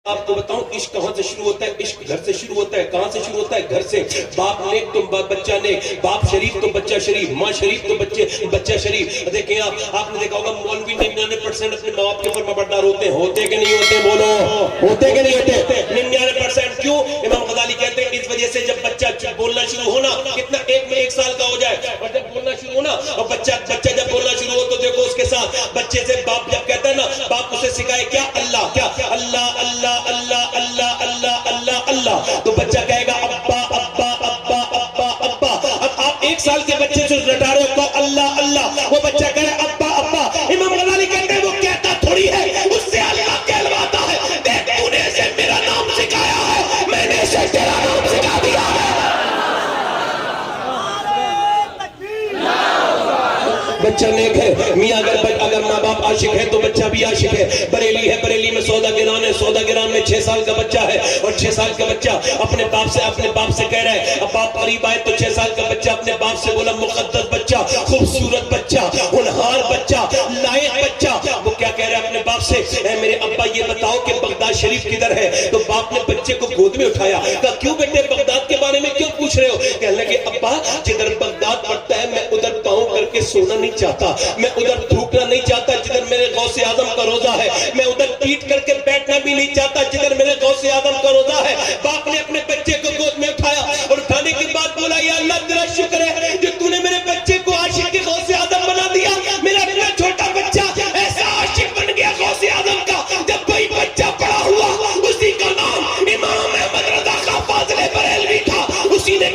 آپ کو بتاؤں عشق کہاں سے شروع ہوتا ہے؟ عشق گھر سے شروع ہوتا ہے. کہاں سے شروع ہوتا ہے؟ گھر سے. باپ نیک تو بچہ نیک، باپ شریف تو بچہ شریف، ماں شریف تو بچہ شریف. دیکھیں آپ نے دیکھا ہوگا مولوی 99% اپنے ماں باپ کے فرمانبردار ہوتے ہیں. ہوتے کہ نہیں ہوتے؟ بولو ہوتے کہ نہیں ہوتے؟ 99%. کیوں؟ امام غزالی کہتے ہیں اس وجہ سے جب بچہ بولنا شروع ہونا، کتنا ایک میں 1 سال کا ہو جائے اور جب بولنا شروع ہونا اور بچہ جب بولنا شروع ہو تو دیکھو اس کے ساتھ بچے سے باپ جب کہتا ہے نا، باپ اسے سکھائے کیا؟ اللہ. کیا؟ اللہ اللہ اللہ اللہ اللہ اللہ اللہ. تو بچہ کہے گا ابا ابا ابا ابا ابا. اب آپ 1 سال کے بچے سے رٹا رہے ہو اللہ اللہ، وہ بچہ کہہ رہا ہے ابا ابا. امام غزالی کہتے ہیں وہ کہتا تھوڑی ہے، اس سے اللہ کہلواتا ہے. دیکھ تو نے اسے میرا نام سکھایا ہے، میں نے اسے تیرا نام سکھا دیا ہے. بچہ نیک ہے. میاں اگر ماں باپ عاشق ہے تو بچہ بھی عاشق ہے. بریلی ہے، بریلی میں سودا گران ہے. سودا گران میں 6 سال کا بچہ ہے اور 6 سال کا بچہ اپنے باپ سے کہہ رہا ہے. اب باپ قریب آئے تو 6 سال کا بچہ اپنے باپ سے بولا مقدس بچہ، خوبصورت بچہ، ہونہار بچہ، لائق بچہ. وہ کیا کہہ رہا ہے اپنے باپ سے؟ اے میرے ابا یہ بتاؤ کہ بغداد شریف کدھر ہے؟ تو باپ نے بچے کو گود میں اٹھایا. کہا کیوں بیٹے بغداد کے بارے میں کیوں پوچھ رہے ہو؟ کہنے لگے ابا جدھر بغداد پڑتا ہے میں ادھر پاؤں کر کے سونا نہیں چاہتا، میں ادھر تھوکنا نہیں چاہتا جدھر میرے غوث اعظم کا روزہ ہے، میں ادھر پیٹ کر کے بیٹھنا بھی نہیں چاہتا جدھر میرے غوث اعظم کا روزہ ہے. باپ نے اپنے بچے کو گود میں اٹھایا اور اٹھانے کے بعد بولا یا اللہ تیرا شکر ہے جو تو نے میرے بچے کو عاشق غوث اعظم بنا دیا. میرا اتنا چھوٹا بچہ ایسا عاشق بن گیا غوث اعظم کا. جب کوئی بچہ بڑا ہوا اسی کا نام امام احمد رضا خان فاضل بریلوی تھا. اسی نے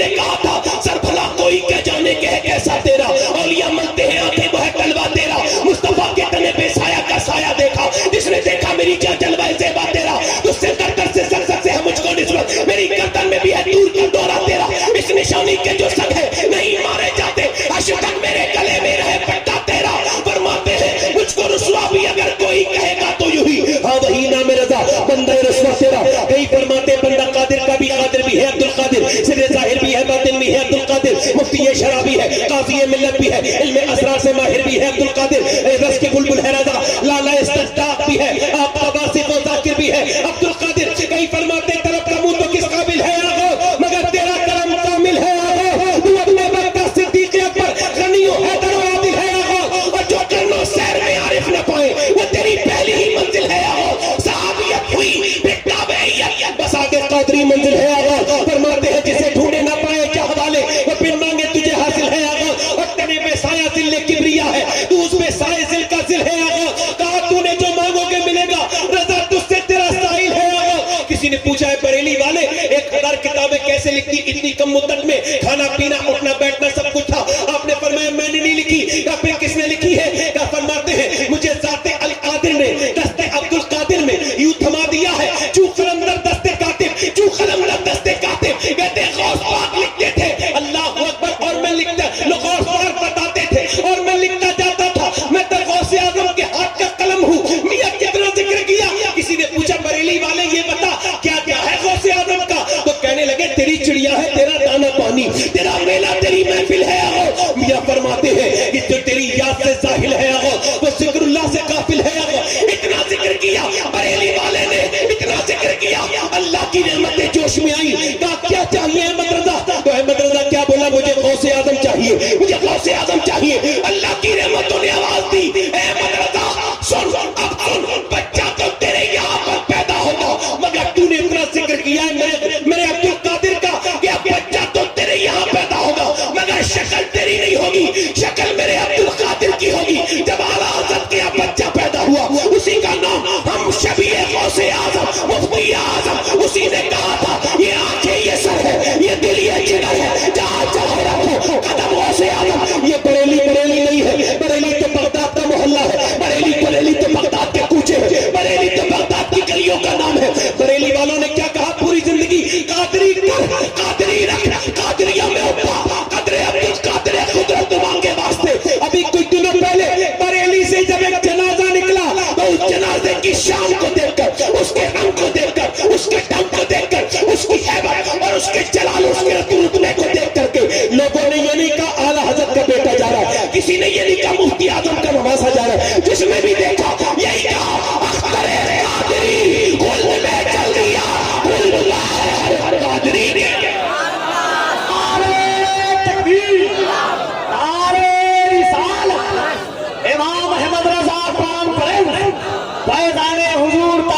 کہا تھا سر بھلا کوئی کیا جانے کہ ہے کیسا تیرا، اولیاء ملتے ہیں آنکھیں وہ ہے کلوہ تیرا. مصطفیٰ کے تنے پہ سایہ کا سایہ دیکھا، جس نے دیکھا میری کیا جلوہ زیبا تیرا. تجھ سے کر سے سر سے ہے مجھ کو نسبت، میری گردن میں بھی ہے دور کا دورہ تیرا. اس نشانی کے جو سگ ہے نہیں مارے جاتے، عاشقاً میرے گلے میں رہے پٹا تیرا. فرماتے ہیں مجھ کو رسوا بھی اگر کوئی کہے گا تو یوں ہی ہاں وہی نام رضا بندہ رسوا تیرا. کئی فرماتے بندہ قادر کا بھی قادر بھی ہے عبد القادر، سر ظاہر بھی ہے باطن بھی ہے عبد القادر، مفتی شرع بھی ہے، قاضی ملت بھی ہے، علم اسرار سے ماہر بھی ہے عبد القادر، رس کے بلبل ہے رضا، لالا استشتاق بھی ہے، آپ کا واسق و ذاکر بھی ہے عبد القادر. کئی فرماتے طرف کا منہ تو کس قابل ہے آغا مگر تیرا کرم کامل ہے آغا. تو اپنے بکا صدیق اکبر غنی و حیدر و عادل ہے آغا، اور جو کرنو سیر میں عارف نہ پائے وہ تیری پہلی ہی منزل ہے آغا. صحابیت ہوئی بیٹا بیعت بس آگے قادری منزل ہے آغا. فرماتے ہیں جسے ڈھونڈے نہ پائے چاہ والے وہ بن مانگے تجھے حاصل ہے آغا. اور تنے پہ سایہ ذل کبریا ہے، تو اس پہ سایہ ذل کا ذل ہے آغا. کہا تو نے جو مانگو گے ملے گا، رضا تجھ سے تیرا سائل ہے آغا. کسی نے پوچھا ہے بریلی والے 1000 کتابیں کیسے لکھی اتنی کم مدت میں؟ کھانا پینا اٹھنا بیٹھنا سب کچھ تھا. آپ نے فرمایا میں نے نہیں لکھی. یا پھر کس نے لکھی ہے؟ کیا فرماتے ہیں مجھے ذات القادر نے دست عبد القادر میں یوں تھما دیا ہے، چو قلم در دست کاتب، چو قلم در دست کاتب. کہتے غوث پاک لکھتے تھے اللہ اکبر اور میں لکھتا غوث پاک بتاتے تھے اور میں لکھتا جاتا تھا میں تو غوث اعظم کے ہاتھ کا قلم ہوں. میاں کتنا ذکر کیا. کسی نے پوچھا بریلی والے یہ بتا کیا کیا ہے غوث اعظم کا؟ تو کہنے لگے تیری چڑیا ہے، تیرا دانا پانی، تیرا میلہ، تیری محفل ہے آغا. میاں فرماتے ہیں کہ جو تیری یاد سے ظاہر ہے آغا وہ ذکر اللہ سے قافل ہے آغا. اتنا ذکر کیا بریلی والے نے، اتنا ذکر کیا اللہ کی نعمتیں جوش میں آئی. کہا کیا چاہیے احمد رضا؟ تو احمد رضا کیا بولا؟ مجھے غوث اعظم چاہیے، مجھے غوث اعظم چاہیے. اللہ کی نعمتوں نے آواز دی احمد رضا سن اب سن، بچہ تو تیرے یہاں پر پیدا ہوگا مگر تو نے اتنا ذکر کیا ہے میرے عبد القادر کا کہ بچہ تو تیرے یہاں پیدا ہوگا مگر شکل تیری نہیں ہوگی، شکل میرے عبد القادر کی ہوگی. جب اعلیٰ حضرت کے یہاں بچہ پیدا ہوا اسی کا نام ہم شبیہ غوث اعظم مفتی اعظم. اسی نے کہا تھا یہ آنکھیں یہ سر ہے، یہ دل یہ جگر ہے، جہاں چاہے رکھو قدم غوث اعظم. یہ بریلی نہیں ہے، بریلی تو بغداد کا محلہ ہے، بریلی تو بغداد کے کوچے ہے، بریلی تو بغداد کی گلیوں کا نام ہے. بریلی والوں نے کیا کہا پوری زندگی؟ قادری کر، قادری رکھ، قادریہ میں ابا قدر عبد القادر قدرت مانگے واسطے. ابھی کچھ دنوں پہلے بریلی سے جب ایک جنازہ نکلا تو اس جنازے کی شام کو دیکھ کر اس کے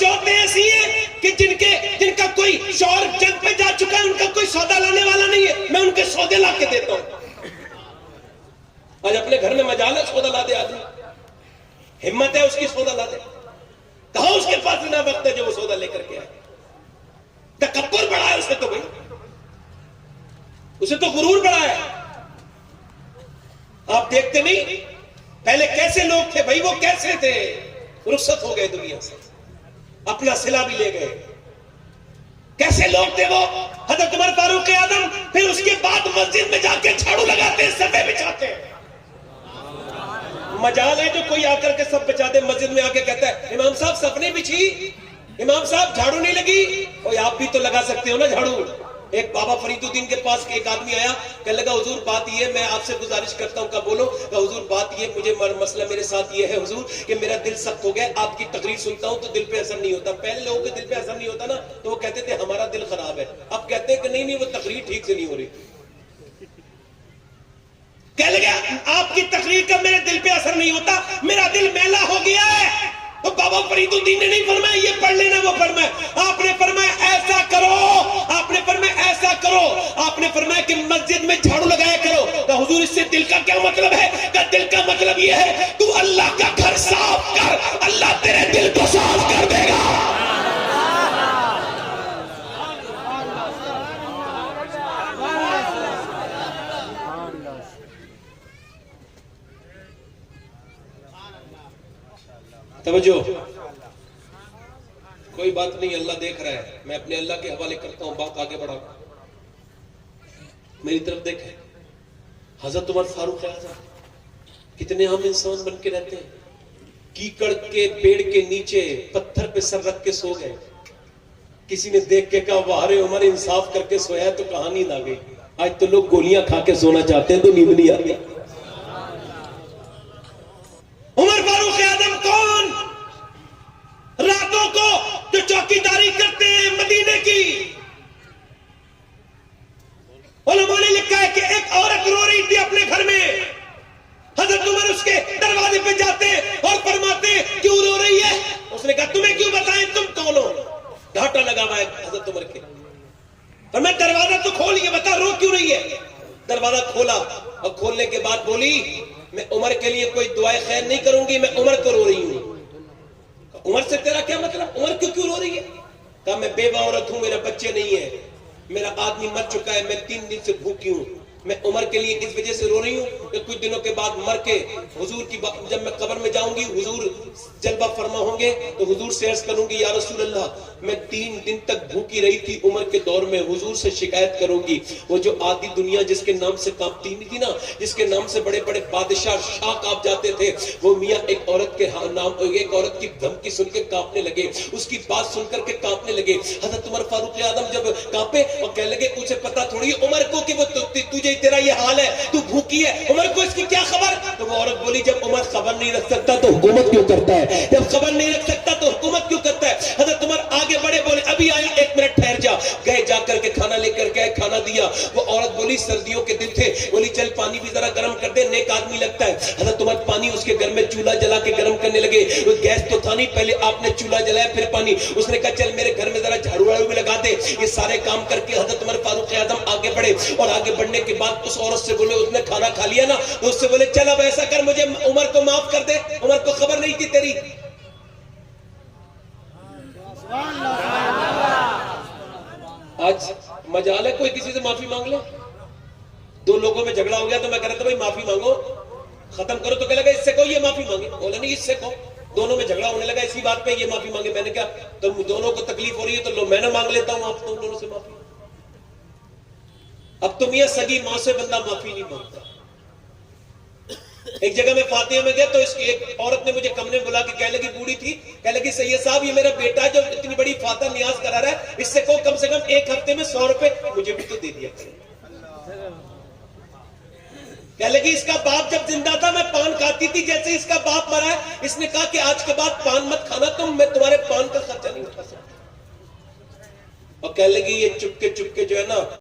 کچھ عورتیں ایسی ہیں کہ جن کا کوئی شوہر جنگ پہ جا چکا ہے، ان کا کوئی سودا لانے والا نہیں ہے، میں ان کے سودے لا کے دیتا ہوں۔ آج اپنے گھر میں مجال ہے سودا لا دے آدمی، ہمت ہے اس کی سودا لا دے، کہاں اس کے پاس اتنا وقت ہے جو وہ سودا لے کر کے آئے؟ تکبر بڑا ہے اسے، تو بھائی اسے تو غرور بڑا ہے۔ آپ دیکھتے نہیں پہلے کیسے لوگ تھے بھائی، وہ کیسے تھے؟ رخصت ہو گئے دنیا سے، اپنا صلہ بھی لے گئے۔ کیسے لوگ تھے وہ؟ حضرت عمر فاروق اعظم پھر اس کے بعد مسجد میں جا کے جھاڑو لگاتے، صفے بچھاتے۔ مجال ہے جو کوئی آ کر کے سب بچا دے، مسجد میں آ کے کہتا ہے امام صاحب صف نہیں بچھی، امام صاحب جھاڑو نہیں لگی۔ اور آپ بھی تو لگا سکتے ہو نا جھاڑو۔ ایک بابا فرید الدین کے پاس ایک آدمی آیا، کہنے لگا حضور بات یہ ہے، میں آپ سے گزارش کرتا ہوں، کہا بولو۔ کہا حضور بات یہ، مجھے مسئلہ میرے ساتھ یہ ہے حضور کہ میرا دل سخت ہو گیا، آپ کی تقریر سنتا ہوں تو دل پہ اثر نہیں ہوتا۔ پہلے لوگوں کے دل پہ اثر نہیں ہوتا نا تو وہ کہتے تھے ہمارا دل خراب ہے، اب کہتے ہیں کہ نہیں وہ تقریر ٹھیک سے نہیں ہو رہی۔ کہنے لگا آپ کی تقریر کا میرے دل پہ اثر نہیں ہوتا، میرا دل میلا ہو گیا ہے۔ تو بابا فرید الدین نے نہیں فرمایا یہ پڑھ لینا وہ فرمایا، آپ نے فرمایا ایسا کرو، آپ نے فرمایا ایسا کرو، آپ نے فرمایا کہ مسجد میں جھاڑو لگایا کرو۔ تو حضور اس سے دل کا کیا مطلب ہے؟ کہ دل کا مطلب یہ ہے تو اللہ کا گھر صاف کر، اللہ تیرے دل کو صاف کر دے گا۔ توجہ، کوئی بات نہیں، اللہ دیکھ رہا ہے، میں اپنے اللہ کے حوالے کرتا ہوں، بات آگے بڑھا۔ میری طرف دیکھیں، حضرت عمر فاروق اعظم کتنے عام انسان بن کے رہتے ہیں، کیکڑ کے پیڑ کے نیچے پتھر پہ سر رکھ کے سو گئے۔ کسی نے دیکھ کے کہا واہ رے عمر انصاف کر کے سویا ہے تو کہاں نیند آ گئی؟ آج تو لوگ گولیاں کھا کے سونا چاہتے ہیں تو نیند نہیں آتی۔ عمر فاروق اعظم کون؟ راتوں کو جو چوکی داری کرتے ہیں مدینے کی۔ علماء نے لکھا ہے کہ ایک عورت رو رہی تھی اپنے گھر میں، حضرت عمر اس کے دروازے پہ جاتے اور فرماتے کیوں رو رہی ہے؟ اس نے کہا تمہیں کیوں بتائیں، تم کون ہو؟ گھاٹا لگا ہوا ہے حضرت عمر کے، اور میں دروازہ تو کھول کے بتا رو کیوں رہی ہے؟ دروازہ کھولا اور کھولنے کے بعد بولی میں عمر کے لیے کوئی دعائے خیر نہیں کروں گی، میں عمر کو رو رہی ہوں۔ عمر سے تیرا کیا مطلب؟ عمر کیوں رو رہی ہے؟ کہا میں بیوہ عورت ہوں، میرا بچے نہیں ہے، میرا آدمی مر چکا ہے، میں 3 دن سے بھوکی ہوں، میں عمر کے لیے اس وجہ سے رو رہی ہوں کہ کچھ دنوں کے بعد مر کے حضور کی جب میں قبر میں جاؤں گی حضور جلوہ فرما ہوں گے تو حضور سے عرض کروں گی یا رسول اللہ میں 3 دن تک بھوکی رہی تھی عمر کے دور میں، حضور سے شکایت کروں گی وہ جو آدھی دنیا جس کے نام سے کانپتی نہیں تھی نا، جس کے نام سے بڑے بڑے بادشاہ شاہ کانپ جاتے تھے، وہ میاں ایک عورت کے نام ایک عورت کی دھمکی سن کے کانپنے لگے، اس کی بات سن کر کے کانپنے لگے۔ حضرت عمر فاروق اعظم جب کانپے اور کہنے لگے اسے پتا تھوڑی عمر کو کہ وہ تجھے تیرا یہ حال ہے، تو بھوکی ہے، عمر کو اس کی کیا خبر؟ تو وہ عورت بولی جب عمر خبر نہیں رکھ سکتا تو حکومت کیوں کرتا ہے، جب خبر نہیں رکھ سکتا تو حکومت کیوں کرتا ہے؟ حضرت عمر آگے بڑھے، بولے ابھی آیا، 1 منٹ ٹھہر جا، گئے جا کر کے کھانا لے کر گئے، کھانا دیا، وہ عورت بولی سردیوں کے دن تھے، بولی چل پانی بھی ذرا گرم کر دے، نیک آدمی لگتا ہے۔ حضرت عمر پانی اس کے گھر میں چولہا جلا کے گرم کرنے لگے، گیس تو تھا نہیں، پہلے آپ نے چولہا جلایا پھر پانی، اس نے کہا چل میرے گھر میں ذرا جھاڑو واڑو بھی لگا دے، یہ سارے کام کر کے حضرت عمر فاروق اعظم آگے بڑھے، اور آگے بڑھنے کے بعد اس عورت سے بولے اس نے کھانا کھا لیا نا، تو اس سے بولے چل اب ایسا کر مجھے عمر کو معاف کر دے، عمر کو خبر نہیں تھی تیری۔ آج مجال ہے کوئی کسی سے معافی مانگ لے؟ 2 لوگوں میں جھگڑا ہو گیا تو میں کہہ رہا تھا بھائی معافی مانگو، ختم کرو، تو کہنے لگا اس سے کہو یہ معافی مانگے، بولا نہیں اس سے کہو، دونوں میں جھگڑا ہونے لگا اسی بات پہ یہ معافی مانگے، میں نے کہا تو دونوں کو تکلیف ہو رہی ہے تو میں نہ مانگ لیتا ہوں آپ دونوں سے معافی۔ اب تو میاں سگی ماں سے بندہ معافی نہیں مانگتا۔ ایک جگہ میں فاتحہ میں گیا تو اس کی ایک عورت نے مجھے کمرے میں بلا کے کہنے لگی، بوڑھی تھی، کہنے لگی سید صاحب یہ میرا بیٹا جو اتنی بڑی فاتحہ نیاز کرا رہا ہے، اس سے کو کم سے کم 1 ہفتے میں 100 روپے مجھے بھی تو دے دیا کرے۔ کہنے لگی اس کا باپ جب زندہ تھا میں پان کھاتی تھی، جیسے اس کا باپ مرا ہے اس نے کہا کہ آج کے بعد پان مت کھانا، تم میں تمہارے پان کا خرچہ نہیں اٹھا سکتا۔ اور کہنے لگی یہ چپکے چپکے جو ہے نا